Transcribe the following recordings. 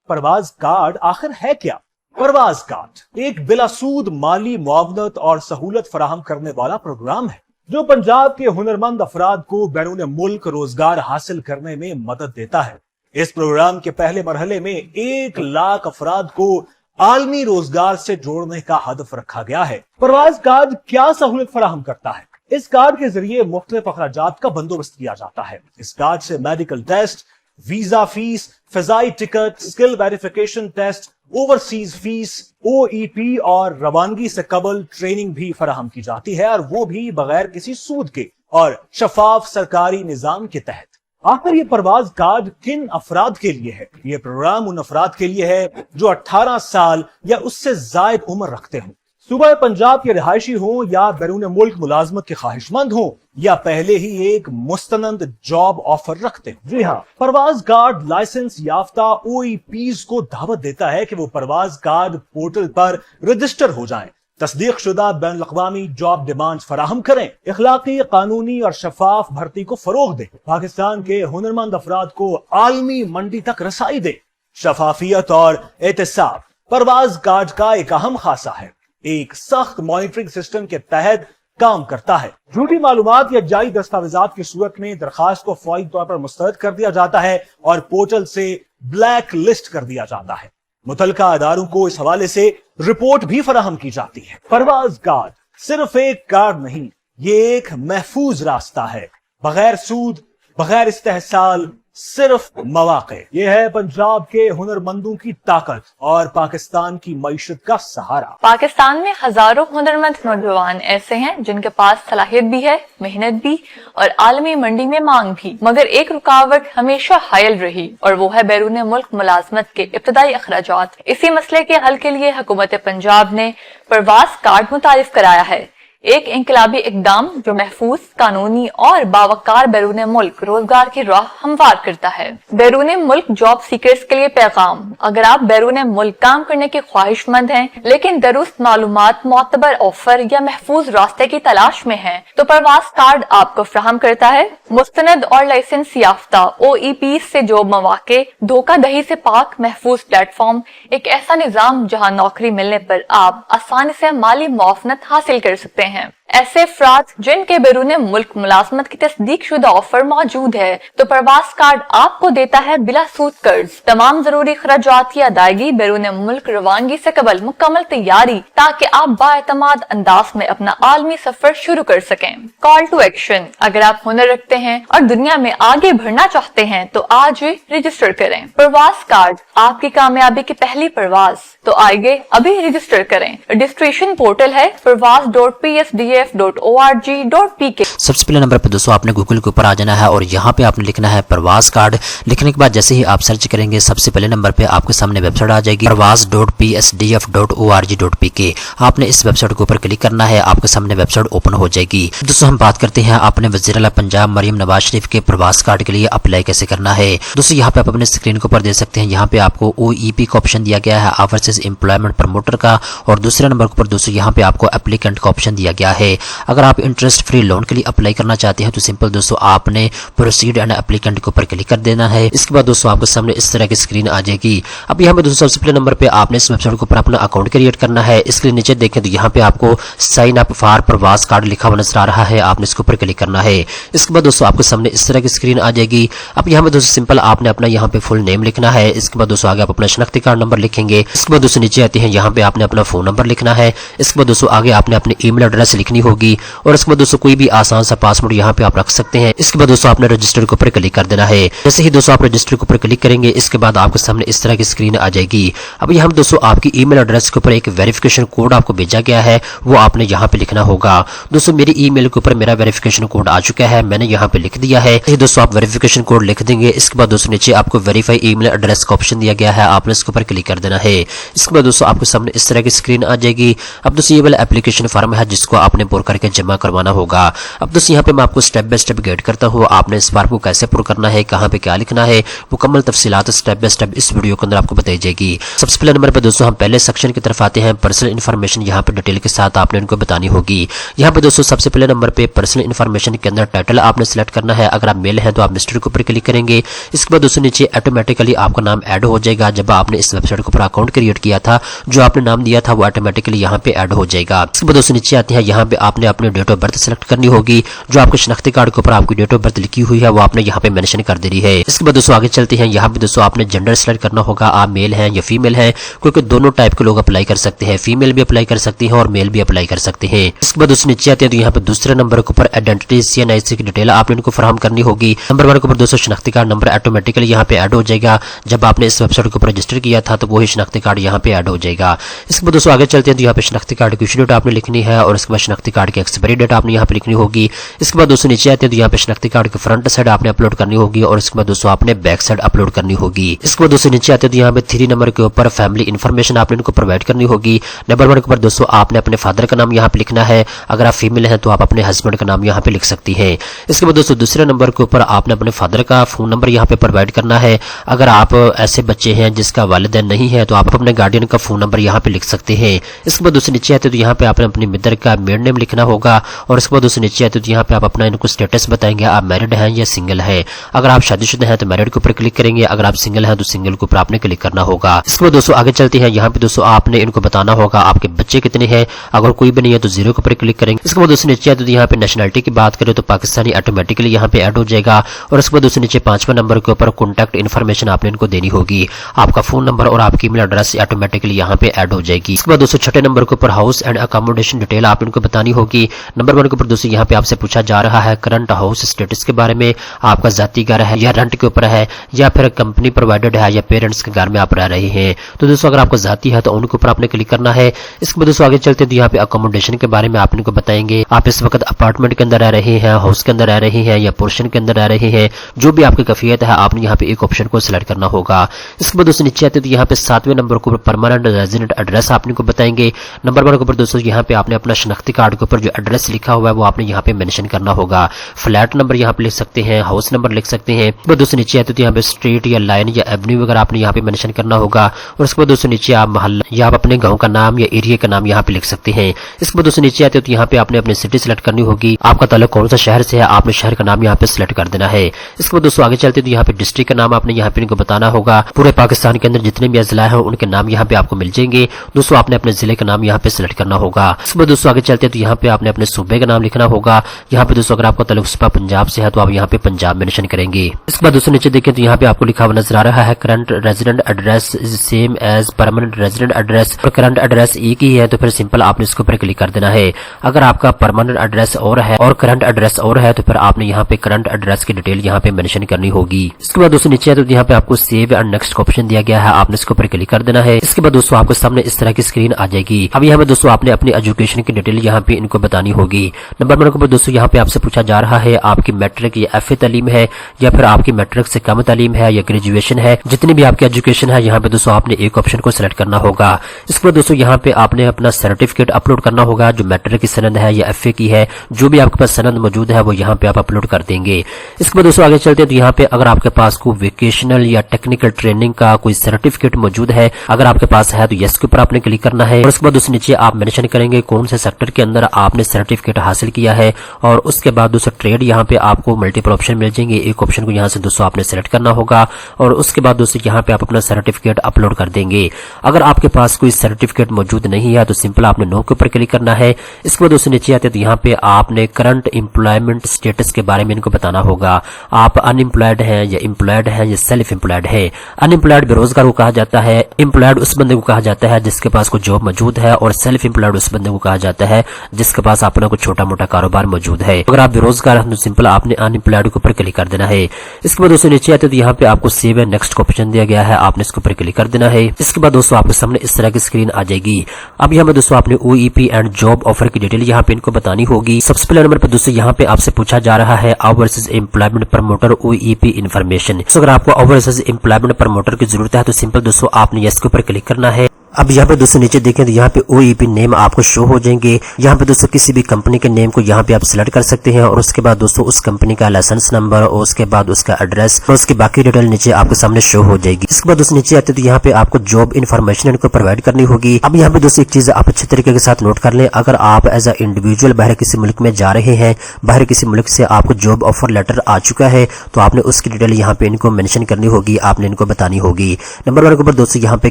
پرواز کارڈ آخر ہے کیا؟ پرواز کارڈ ایک بلا سود مالی معاونت اور سہولت فراہم کرنے والا پروگرام ہے جو پنجاب کے ہنرمند افراد کو بیرون ملک روزگار حاصل کرنے میں مدد دیتا ہے۔ اس پروگرام کے پہلے مرحلے میں 1 لاکھ افراد کو عالمی روزگار سے جوڑنے کا ہدف رکھا گیا ہے۔ پرواز کارڈ کیا سہولت فراہم کرتا ہے؟ اس کارڈ کے ذریعے مختلف اخراجات کا بندوبست کیا جاتا ہے۔ اس کارڈ سے میڈیکل ٹیسٹ، ویزا فیس، فضائی ticket, skill verification test, overseas fee, OEP اور روانگی سے قبل ٹریننگ بھی فراہم کی جاتی ہے، اور وہ بھی بغیر کسی سود کے اور شفاف سرکاری نظام کے تحت۔ آخر یہ پرواز کارڈ کن افراد کے لیے ہے؟ یہ پروگرام ان افراد کے لیے ہے جو 18 سال یا اس سے زائد عمر رکھتے ہوں، صوبہ پنجاب کے رہائشی ہوں یا بیرون ملک ملازمت کے خواہش مند ہوں، یا پہلے ہی ایک مستند جاب آفر رکھتے ہوں۔ جی ہاں، پرواز کارڈ لائسنس یافتہ OEPs کو دعوت دیتا ہے کہ وہ پرواز کارڈ پورٹل پر رجسٹر ہو جائیں، تصدیق شدہ بین الاقوامی جاب ڈیمانڈ فراہم کریں، اخلاقی، قانونی اور شفاف بھرتی کو فروغ دیں، پاکستان کے ہنرمند افراد کو عالمی منڈی تک رسائی دیں۔ شفافیت اور احتساب پرواز کارڈ کا ایک اہم خاصہ ہے، ایک سخت مانیٹرنگ سسٹم کے تحت کام کرتا ہے۔ جھوٹی معلومات یا جعلی دستاویزات کی صورت میں درخواست کو فوری طور پر مسترد کر دیا جاتا ہے اور پورٹل سے بلیک لسٹ کر دیا جاتا ہے۔ متعلقہ اداروں کو اس حوالے سے رپورٹ بھی فراہم کی جاتی ہے۔ پرواز کارڈ صرف ایک کارڈ نہیں، یہ ایک محفوظ راستہ ہے، بغیر سود، بغیر استحصال، صرف مواقع۔ یہ ہے پنجاب کے ہنرمندوں کی طاقت اور پاکستان کی معیشت کا سہارا۔ پاکستان میں ہزاروں ہنرمند نوجوان ایسے ہیں جن کے پاس صلاحیت بھی ہے، محنت بھی اور عالمی منڈی میں مانگ بھی، مگر ایک رکاوٹ ہمیشہ حائل رہی، اور وہ ہے بیرون ملک ملازمت کے ابتدائی اخراجات۔ اسی مسئلے کے حل کے لیے حکومت پنجاب نے پرواز کارڈ متعارف کرایا ہے، ایک انقلابی اقدام جو محفوظ، قانونی اور باوقار بیرون ملک روزگار کی راہ ہموار کرتا ہے۔ بیرون ملک جاب سیکرز کے لیے پیغام: اگر آپ بیرون ملک کام کرنے کے خواہش مند ہیں لیکن درست معلومات، معتبر آفر یا محفوظ راستے کی تلاش میں ہیں، تو پرواز کارڈ آپ کو فراہم کرتا ہے مستند اور لائسنس یافتہ OEPs سے جاب مواقع، دھوکہ دہی سے پاک محفوظ پلیٹ فارم، ایک ایسا نظام جہاں نوکری ملنے پر آپ آسانی سے مالی معاونت حاصل کر سکتے ہیں۔ ایسے افراد جن کے بیرون ملک ملازمت کی تصدیق شدہ آفر موجود ہے، تو پرواز کارڈ آپ کو دیتا ہے بلا سود قرض، تمام ضروری اخراجات کی ادائیگی، بیرون ملک روانگی سے قبل مکمل تیاری، تاکہ آپ بااعتماد انداز میں اپنا عالمی سفر شروع کر سکیں۔ کال ٹو ایکشن: اگر آپ ہنر رکھتے ہیں اور دنیا میں آگے بڑھنا چاہتے ہیں تو آج رجسٹر کریں۔ پرواز کارڈ آپ کی کامیابی کی پہلی پرواز، تو آئیے ابھی رجسٹر کریں۔ رجسٹریشن پورٹل ہے provaz.psdf.org.pk۔ سب سے پہلے نمبر پہ دوستوں آپ نے گوگل کے اوپر آ جانا ہے اور یہاں پہ آپ نے لکھنا ہے پرواز کارڈ۔ لکھنے کے بعد جیسے ہی آپ سرچ کریں گے سب سے پہلے نمبر پہ آپ کے سامنے ویب سائٹ آ جائے گی provaz.psdf.org.pk۔ آپ نے اس ویب سائٹ کے اوپر کلک کرنا ہے، آپ کے سامنے ویب سائٹ اوپن ہو جائے گی۔ دوستوں ہم بات کرتے ہیں آپ نے وزیر اعلیٰ پنجاب مریم نواز شریف کے پرواز کارڈ کے لیے اپلائی کیسے کرنا ہے۔ دوستوں یہاں پہ آپ اپنے اسکرین کے اوپر دیکھ سکتے ہیں، یہاں پہ آپ کو OEP کا آپشن دیا گیا ہے، اوورسیز امپلائمنٹ پروموٹر کا، اور دوسرے نمبر کے اوپر دوستوں یہاں پہ آپ کو اپلیکنٹ کا آپشن دیا گیا ہے۔ اگر آپ انٹرسٹ فری لون کے لیے اپلائی کرنا چاہتے ہیں تو سمپل دوستوں آپ نے پروسیڈ اینڈ اپلیکنٹ کے اوپر کلک کر دینا ہے۔ اس کے بعد دوستوں آپ کے سامنے اس طرح کی اسکرین آ جائے گی۔ اب یہاں پہ دوستوں سب سے پہلے نمبر پہ آپ نے اس ویب سائٹ کے اوپر اپنا اکاؤنٹ کریٹ کرنا ہے۔ اس کے نیچے دیکھیں تو یہاں پہ آپ کو سائن اپ فار پرواز کارڈ لکھا ہوا نظر آ رہا ہے، آپ نے اس کے اوپر کلک کرنا ہے۔ اس کے بعد دوستوں آپ کے سامنے اس طرح کی اسکرین آ جائے گی۔ اب یہاں پہ دوستوں سمپل آپ نے اپنا یہاں پہ فل نیم لکھنا ہے۔ اس کے بعد دوستوں آگے آپ اپنا شناختی کارڈ نمبر لکھیں گے۔ اس کے بعد دوستوں نیچے آتے ہیں، یہاں پہ آپ نے اپنا فون نمبر لکھنا ہے۔ اس کے بعد دوستوں آگے آپ نے اپنی ای میل ایڈریس لکھنی ہوگی، اور اس کے بعد دوستوں کوئی بھی آسان سا پاسورڈ یہاں پہ آپ رکھ سکتے ہیں۔ اس کے بعد دوستوں آپ نے رجسٹر کے اوپر کلک کر دینا ہے۔ جیسے ہی دوستوں آپ رجسٹر کے اوپر کلک کریں گے اس کے بعد آپ کے سامنے اس طرح کی اسکرین آ جائے گی۔ اب یہاں دوستوں آپ کی ای میل ایڈریس کے اوپر ایک ویریفیکیشن کوڈ آپ کو بھیجا گیا ہے، وہ آپ نے یہاں پہ لکھنا ہوگا۔ دوستوں میری ای میل کے اوپر میرا ویریفیکیشن کوڈ آ چکا ہے، میں نے یہاں پہ لکھ دیا ہے۔ دوستوں آپ ویریفیکیشن کوڈ لکھ دیں گے۔ اس کے بعد دوستوں نیچے آپ کو ویریفائی ای میل ایڈریس کا آپشن دیا گیا ہے، آپ نے اس کے اوپر کلک کر دینا ہے۔ اس کے بعد دوستوں آپ کے سامنے اس طرح کی اسکرین آ جائے گی۔ اب دوستوں یہ والا اپلیکیشن فارم ہے جس کو آپ نے पुर करके जमा करवाना होगा। अब दोस्तों यहाँ पे मैं आपको स्टेप बाय स्टेप गाइड करता हूँ, आपने इस फॉर्म को कैसे पुर करना है, कहाँ पे क्या लिखना है, मुकम्मल तफसीलात स्टेप बाय स्टेप इस वीडियो के अंदर आपको बताई जाएगी। सबसे पहले नंबर पर दोस्तों हम पहले सेक्शन की तरफ आते हैं। पर्सनल इन्फॉर्मेशन यहाँ पे डिटेल के साथ आपने इनको बतानी होगी। यहाँ पे दोस्तों सबसे पहले नंबर पे पर्सनल इन्फॉर्मेशन के अंदर टाइटल आपने सेलेक्ट करना है। अगर आप मेल हैं तो आप मिस्टर के ऊपर क्लिक करेंगे। इसके बाद दोस्तों नीचे ऑटोमेटिकली आपका नाम ऐड हो जाएगा। जब आपने इस वेबसाइट के ऊपर अकाउंट क्रिएट किया था, जो आपने नाम दिया था वो ऑटोमेटिकली यहाँ पे ऐड हो जाएगा। इसके बाद दोस्तों नीचे आते हैं, यहाँ पे आपने अपनी डेट ऑफ बर्थ सेलेक्ट करनी होगी। जो आपके शनाख्ती कार्ड के ऊपर आपकी डेट ऑफ बर्थ लिखी हुई है वो आपने यहाँ पे मेंशन कर देनी है। इसके बाद दोस्तों आगे चलते हैं। यहाँ पे दोस्तों आपने जेंडर सेलेक्ट करना होगा, आप मेल हैं या फीमेल हैं, क्योंकि दोनों टाइप के लोग अप्लाई कर सकते हैं, फीमेल भी अप्लाई कर सकती हैं और मेल भी अप्लाई कर सकते हैं। इसके बाद दोस्तों नीचे आते हैं तो यहाँ पे दूसरे नंबर के ऊपर आइडेंटिटी CNIC की डिटेल आपने इनको फराहम करनी होगी। नंबर 1 के ऊपर दोस्तों शनाख्ती कार्ड नंबर ऑटोमेटिकली यहाँ पे ऐड हो जाएगा। जब आपने इस वेबसाइट के ऊपर रजिस्टर किया था तो वही शनाख्ती कार्ड यहाँ पे ऐड हो जाएगा। इसके बाद दोस्तों आगे चलते हैं तो यहाँ पे शनाख्ती कार्ड की इशू डेट आपने लिखनी है और इसके बाद शनाख्ती कार्ड की एक्सपायरी डेट आपने यहाँ पे लिखनी होगी। इसके बाद दोस्तों नीचे आते हैं तो यहाँ पे शनाख्ती कार्ड की फ्रंट साइड आपने अपलोड करनी होगी और इसके बाद दोस्तों आपने बैक साइड अपलोड करनी होगी। इसके बाद दोस्तों नीचे आते हैं तो यहाँ पे 3 नंबर के ऊपर फैमिली इन्फॉर्मेशन आपने इनको प्रोवाइड करनी होगी। नंबर 1 के ऊपर दोस्तों आपने अपने फादर का नाम यहाँ पे लिखना है। अगर आप फीमेल हैं तो आप अपने हस्बैंड का नाम यहाँ पे लिख सकती हैं। इसके बाद दोस्तों दूसरे नंबर के ऊपर आपने अपने फादर का फोन नंबर यहाँ पे प्रोवाइड करना है। अगर आप ऐसे बच्चे हैं जिसका वालिदैन नहीं है तो आप अपने गार्डियन का फोन नंबर यहाँ पे लिख सकते हैं। इसके बाद दोस्तों नीचे आते तो यहाँ पे आपने अपनी मदर का मेड नेम लिखना होगा और इसके बाद दोस्तों नीचे आते तो यहाँ पे आप अपना इनको स्टेटस बताएंगे, आप मैरिड हैं या सिंगल है। अगर आप शादीशुदा हैं तो मैरिड के ऊपर क्लिक करेंगे, अगर आप सिंगल हैं तो सिंगल के ऊपर आपने क्लिक करना होगा। इसके बाद दोस्तों आगे चलते हैं। यहाँ पे दोस्तों आपने इनको बताना होगा आपके बच्चे कितने हैं। अगर कोई भी नहीं है तो 0 के ऊपर क्लिक करेंगे। इसके बाद दोस्तों नीचे आते तो यहाँ पे नेशनलिटी की बात करें तो पाकिस्तानी ऑटोमेटिकली यहाँ पे ऐड हो जाएगा और इसके बाद दोस्तों नीचे 5वें नंबर के ऊपर कॉन्टैक्ट इन्फॉर्मेशन आपने इनको देनी होगी। आपका फोन नंबर और आपकी ईमेल एड्रेस ऑटोमेटिकली यहाँ पे ऐड हो जाएगी। इसके बाद दोस्तों 6 नंबर के ऊपर हाउस एंड अकोमोडेशन डिटेल आप इनको बतानी होगी। नंबर 1 के ऊपर दोस्तों यहाँ पे आपसे पूछा जा रहा है करंट हाउस स्टेटस के बारे में, आपका जाती घर है या रेंट के ऊपर है या फिर कंपनी प्रोवाइडेड है या पेरेंट्स के घर में आप रह रहे हैं। तो दोस्तों अगर आपको जाती है तो उनके ऊपर आपने क्लिक करना है। इसके बाद दोस्तों आगे चलते हैं तो यहाँ पे अकोमोडेशन के बारे में आप इनको बताएंगे, आप इस वक्त अपार्टमेंट के अंदर रह रहे हैं, हाउस के अंदर रह रहे हैं या पोर्शन के अंदर रह रहे हैं। जो भी आपकी कैफियत है आपने यहाँ पे एक ऑप्शन को सिलेक्ट करना होगा। इसके बाद दोस्तों नीचे आते हैं तो यहाँ पे 7वें नंबर के ऊपर परमानेंट रेजिडेंट एड्रेस आपने को बताएंगे। नंबर 1 के ऊपर दोस्तों यहाँ पे आपने अपना शनाख्ती कार्ड के ऊपर जो एड्रेस लिखा हुआ है वो आपने यहाँ पे मेंशन करना होगा। फ्लैट नंबर यहाँ पे लिख सकते हैं, हाउस नंबर लिख सकते हैं। बाद दोस्तों नीचे आते तो यहाँ पे स्ट्रीट या लाइन या एवेन्यू वगैरह आपने यहाँ पे मेंशन करना होगा और उसके बाद दोस्तों नीचे आप मोहल्ला या आप अपने गांव का नाम या एरिया का नाम यहाँ पे लिख सकते हैं। इसके बाद दोस्तों नीचे आते तो यहाँ पे आपने अपनी सिटी सेलेक्ट करनी होगी। आपका ताल्लुक कौन सा शहर से है आपने शहर का नाम यहाँ पे सिलेक्ट कर देना है। इसके बाद दोस्तों आगे चलते तो यहाँ पे डिस्ट्रिक्ट का नाम आपने यहाँ पे इनको बताना होगा। पूरे पाकिस्तान के अंदर जितने भी अजला है उनके नाम यहाँ पे आपको मिल जाएंगे। दोस्तों आपने अपने जिले का नाम यहाँ पे सिलेक्ट करना होगा। इसके बाद दोस्तों आगे चलते तो यहाँ पे आपने अपने सूबे का नाम लिखना होगा। यहाँ पे दोस्तों अगर आपका ताल्लुक सूबा पंजाब से है तो आप यहाँ पे पंजाब मेंशन करेंगे। इसके बाद दोस्तों नीचे देखें तो यहाँ पे आपको लिखा हुआ नजर आ रहा है current resident address is same as permanent resident address. और करंट एड्रेस एक ही है तो फिर सिंपल आपने इसके ऊपर क्लिक कर देना है। अगर आपका परमानेंट एड्रेस और है और करंट एड्रेस और है तो फिर आपने यहाँ पे करंट एड्रेस की डिटेल यहाँ पे मेंशन करनी होगी। इसके बाद दोस्तों नीचे तो यहाँ पे आपको सेव एंड नेक्स्ट का ऑप्शन दिया गया है, आपने इसके ऊपर क्लिक कर देना है। इसके बाद दोस्तों आपके सामने इस तरह की स्क्रीन आ जाएगी। अब यहाँ पे दोस्तों आपने अपनी एजुकेशन की डिटेल यहाँ पे इनको बतानी होगी। नंबर 1 के ऊपर दोस्तों यहाँ पे आपसे पूछा जा रहा है आपकी मैट्रिक या FA तालीम है या फिर आपकी मैट्रिक से कम तालीम है या ग्रेजुएशन है। जितनी भी आपकी एजुकेशन है यहाँ पे दोस्तों आपने एक ऑप्शन को सिलेक्ट करना होगा। इसके बाद दोस्तों यहाँ पे आपने अपना सर्टिफिकेट अपलोड करना होगा, जो मैट्रिक की सनद है या FA की है, जो भी आपके पास सनद मौजूद है वो यहाँ पे आप अपलोड कर देंगे। इसके बाद दोस्तों आगे चलते हैं तो यहाँ पे अगर आपके पास कोई वेकेशनल या टेक्निकल ट्रेनिंग का कोई सर्टिफिकेट मौजूद है, अगर आपके पास है तो यस के ऊपर आपने क्लिक करना है और उसके बाद दोस्तों नीचे आप मेंशन करेंगे कौन से सेक्टर के अंदर आपने सर्टिफिकेट हासिल किया है और उसके बाद दोस्तों ट्रेड यहाँ पे आपको मल्टीपल ऑप्शन मिल जाएंगे। एक ऑप्शन को यहाँ से दोस्तों आपने सेलेक्ट करना होगा और उसके बाद दोस्तों यहाँ पे आप अपना सर्टिफिकेट अपलोड कर देंगे। अगर आपके पास कोई सर्टिफिकेट मौजूद नहीं है तो सिंपल आपने नो के ऊपर क्लिक करना है। इसके बाद दोस्तों नीचे आते तो यहाँ पे आपने करंट एम्प्लॉयमेंट स्टेटस के बारे में इनको बताना होगा। आप अनएम्प्लॉयड हैं या एम्प्लॉयड हैं या सेल्फ एम्प्लॉयड है। अनएम्प्लॉयड बेरोजगार को कहा जाता है, एम्प्लॉयड उस बंदे को कहा जाता है जिसके पास कोई जॉब मौजूद है और सेल्फ एम्प्लॉयड उस बंदे को कहा जाता है जिसके पास अपना कोई छोटा मोटा कारोबार मौजूद है। अगर आप बेरोजगार हैं तो सिंपल आपने अनएम्प्लॉयड के ऊपर क्लिक कर देना है। इसके बाद दोस्तों नीचे आते तो यहाँ पे आपको सेव एंड नेक्स्ट का ऑप्शन दिया गया है, आपने इसके ऊपर क्लिक कर देना है। इसके बाद दोस्तों आपके सामने इस तरह की स्क्रीन आ जाएगी। अब यहाँ पे दोस्तों आपने OEP एंड जॉब ऑफर की डिटेल यहाँ पे इनको बतानी होगी। सबसे पहले नंबर पर दोस्तों यहाँ पे आपसे पूछा जा रहा है overseas employment promoter OEP information. अगर आपको ओवरसीज एम्प्लॉयमेंट प्रमोटर की जरूरत है तो सिंपल दोस्तों आपने यस के ऊपर क्लिक करना है। अब यहाँ पे दोस्तों नीचे देखें तो यहाँ पे OEP नेम आपको शो हो जाएंगे। यहाँ पे दोस्तों किसी भी कंपनी के नेम को यहाँ पे आप सिलेक्ट कर सकते हैं और उसके बाद दोस्तों उस कंपनी का लाइसेंस नंबर और उसके बाद उसका एड्रेस और उसकी बाकी डिटेल नीचे आपके सामने शो हो जाएगी। इसके बाद दोस्तों नीचे आते तो यहाँ पे आपको जॉब इन्फॉर्मेशन इनको प्रोवाइड करनी होगी। अब यहाँ पे दोस्तों एक चीज आप अच्छे तरीके के साथ नोट कर लें, अगर आप एज अ इंडिविजुअल बाहर किसी मुल्क में जा रहे हैं, बाहर किसी मुल्क से आपको जॉब ऑफर लेटर आ चुका है, तो आपने उसकी डिटेल यहाँ पे इनको मेंशन करनी होगी, आपने इनको बतानी होगी। नंबर 1 के ऊपर दोस्तों यहाँ पे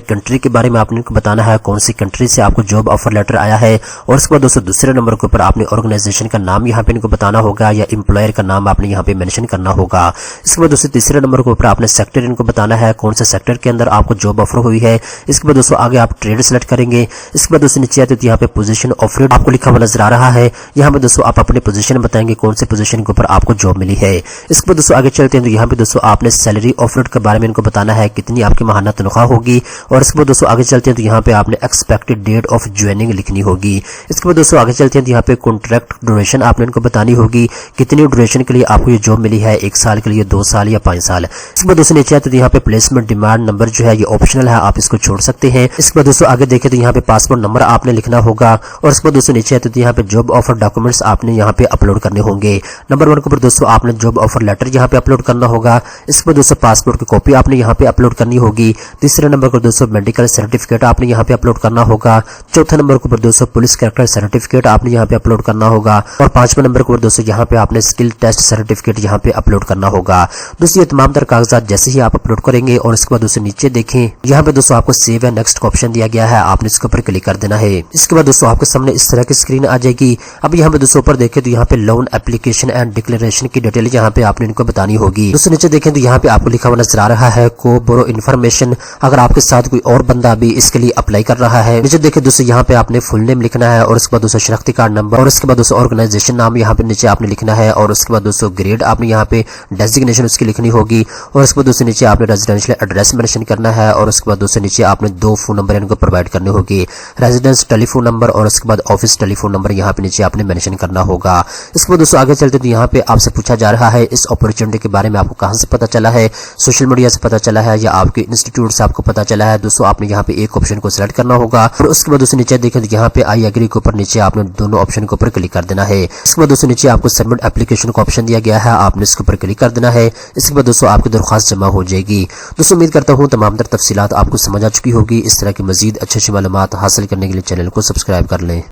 कंट्री के बारे में आपने इनको बताना है, कौन सी कंट्री से आपको जॉब ऑफर लेटर आया है। और उसके बाद दोस्तों दूसरे नंबर के ऊपर आपने ऑर्गेनाइजेशन का नाम यहाँ पे इनको बताना होगा या एम्प्लॉयर का नाम आपने यहाँ पे मेंशन करना होगा। इसके बाद दोस्तों तीसरे नंबर के ऊपर आपने सेक्टर इनको बताना है, कौन से सेक्टर के अंदर आपको जॉब ऑफर हुई है। इसके बाद दोस्तों आगे आप ट्रेड सेलेक्ट करेंगे। इसके बाद दोस्तों नीचे आते तो यहाँ पे पोजीशन ऑफर्ड आपको लिखा हुआ नजर आ रहा है। यहाँ पे दोस्तों आप अपनी पोजीशन बताएंगे, कौन से पोजीशन के ऊपर आपको जॉब मिली है। इसके बाद दोस्तों आगे चलते हैं तो यहाँ पे दोस्तों आपने सैलरी ऑफर्ड के बारे में इनको बताना है, कितनी आपकी माहाना तनख्वाह होगी। और इसके बाद दोस्तों आगे चलते हैं तो यहाँ पे आपने एक्सपेक्टेड डेट ऑफ ज्वाइनिंग लिखनी होगी। इसके बाद दोस्तों आगे चलते हैं तो यहाँ पे कॉन्ट्रैक्ट ड्यूरेशन आपने इनको बतानी होगी, कितनी ड्यूरेशन के लिए आपको ये जॉब मिली है, 1 साल के लिए, 2 साल या 5 साल। इसके बाद दोस्तों नीचे आते तो यहाँ पे प्लेसमेंट डिमांड नंबर जो है ये ऑप्शनल है, आप इसको छोड़ सकते हैं। इसके बाद दोस्तों आगे देखें तो यहाँ पे पासपोर्ट नंबर आपने लिखना होगा। और इसके बाद दोस्तों नीचे आते तो यहाँ पे जॉब ऑफर डॉक्यूमेंट्स आपने यहाँ पे अपलोड करने होंगे। नंबर 1 के ऊपर दोस्तों आपने जॉब ऑफर लेटर यहाँ पे अपलोड करना होगा। इसके बाद दोस्तों पासपोर्ट की कॉपी आपने यहाँ पे अपलोड करनी होगी। तीसरे नंबर पर दोस्तों मेडिकल सर्टिफिकेट आपने यहाँ पे अपलोड करना होगा। चौथे नंबर के ऊपर दोस्तों पुलिस कैरेक्टर सर्टिफिकेट आपने यहाँ पे अपलोड करना होगा। और 5वें नंबर के ऊपर दोस्तों यहाँ पे आपने स्किल टेस्ट सर्टिफिकेट यहाँ पे अपलोड करना होगा। दोस्तों ये तमाम तरह कागजात जैसे ही आप अपलोड करेंगे और इसके बाद दोस्तों नीचे देखें यहाँ पे दोस्तों आपको सेव एंड नेक्स्ट का ऑप्शन दिया गया है, आपने इसके ऊपर क्लिक कर देना है। इसके बाद दोस्तों आपके सामने इस तरह की स्क्रीन आ जाएगी। अब यहाँ पे दोस्तों ऊपर देखें तो यहाँ पे लोन एप्लीकेशन एंड डिक्लेरेशन की डिटेल यहाँ पे आपने इनको बतानी होगी। दोस्तों नीचे देखें तो यहाँ पे आपको लिखा हुआ नजर आ रहा है को बोरो इन्फॉर्मेशन, अगर आपके साथ कोई और बंदा भी इसके लिए अप्लाई कर रहा है। नीचे देखें दोस्तों यहाँ पे आपने फुल नेम लिखना है और उसके बाद दोस्तों शनाख्ती कार्ड नंबर और उसके बाद दोस्तों ऑर्गेनाइजेशन नाम यहाँ पे नीचे आपने लिखना है और उसके बाद दोस्तों ग्रेड आपने यहाँ पे डेजिग्नेशन उसकी लिखनी होगी। और उसके बाद दोस्तों नीचे आपने रेजिडेंशियल एड्रेस मेंशन करना है और उसके बाद दोस्तों नीचे आपने 2 फोन नंबर इनको प्रोवाइड करने होंगे, रेजिडेंस टेलीफोन नंबर और उसके बाद ऑफिस टेलीफोन नंबर यहाँ पे नीचे आपने मेंशन करना होगा। इसके बाद दोस्तों आगे चलते तो यहाँ पे आपसे पूछा जा रहा है इस अपॉर्चुनिटी के बारे में आपको कहां से पता चला है, सोशल मीडिया से पता चला है या आपके इंस्टीट्यूट से आपको पता चला है। दोस्तों आपने यहाँ पे एक ऑप्शन को सिलेक्ट करना होगा और उसके बाद दोस्तों नीचे देखें तो यहाँ पे आई एग्री के ऊपर नीचे आपने दोनों ऑप्शन के ऊपर क्लिक कर देना है। इसके बाद दोस्तों नीचे आपको सबमिट एप्लीकेशन का ऑप्शन दिया गया है, आपने इसके ऊपर क्लिक कर देना है। इसके बाद दोस्तों आपकी दरख्वास्त जमा हो जाएगी। दोस्तों उम्मीद करता हूँ तमाम तफसीलात आपको समझ आ चुकी होगी। इस तरह की मजीद अच्छी मालूमात हासिल करने के लिए चैनल को सब्सक्राइब कर लें।